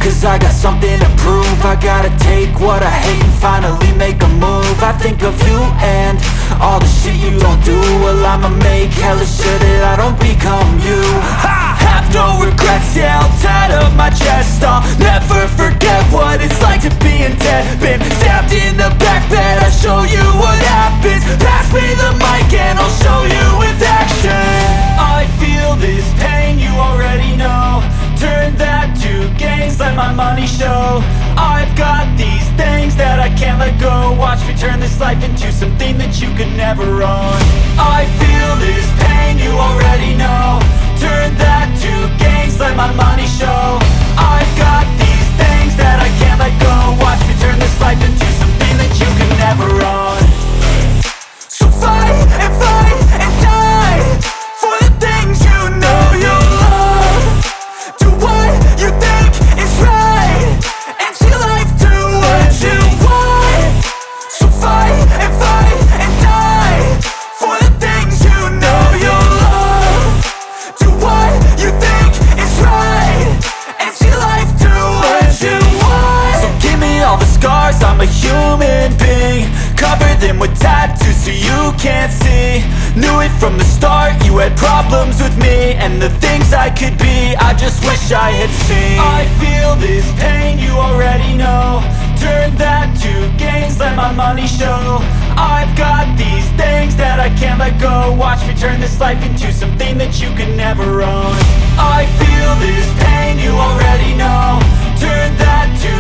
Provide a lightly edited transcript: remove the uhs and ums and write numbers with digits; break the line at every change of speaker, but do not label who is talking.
Cause I got something to prove. I gotta take what I hate and finally make a move. I think of you and all the shit you don't do. Well, I'ma make hella sure that I don't become you. I have no regrets, yeah, I'll tattoo my chest. I'll never forget what it's like to be in debt. Been stabbed in the back bed, I'll show you what happens. Pass me the mic and I'll show you with action. I feel this pain, you already know. Turn that to gains, let my money show. I've got these things that I can't let go. Watch me turn this life into something that you could never own. I feel this pain, you already know. Turn that to gains, let my money show. I've got these things that I can't let go. Watch me turn this life into something that you could never own. So fight and die for the things you know you love. Do what you think is right and see life do what you want. So fight and die for the things you know you love. Do what you think is right and see life do what you want. So give me all the scars, I'm a human being. Cover them with tattoos so you can't see. Knew it from the start, you had problems with me and the things I could be, I just wish I had seen. I feel this pain, you already know. Turn that to gains, let my money show. I've got these things that I can't let go. Watch me turn this life into something that you can never own. I feel this pain, you already know. Turn that to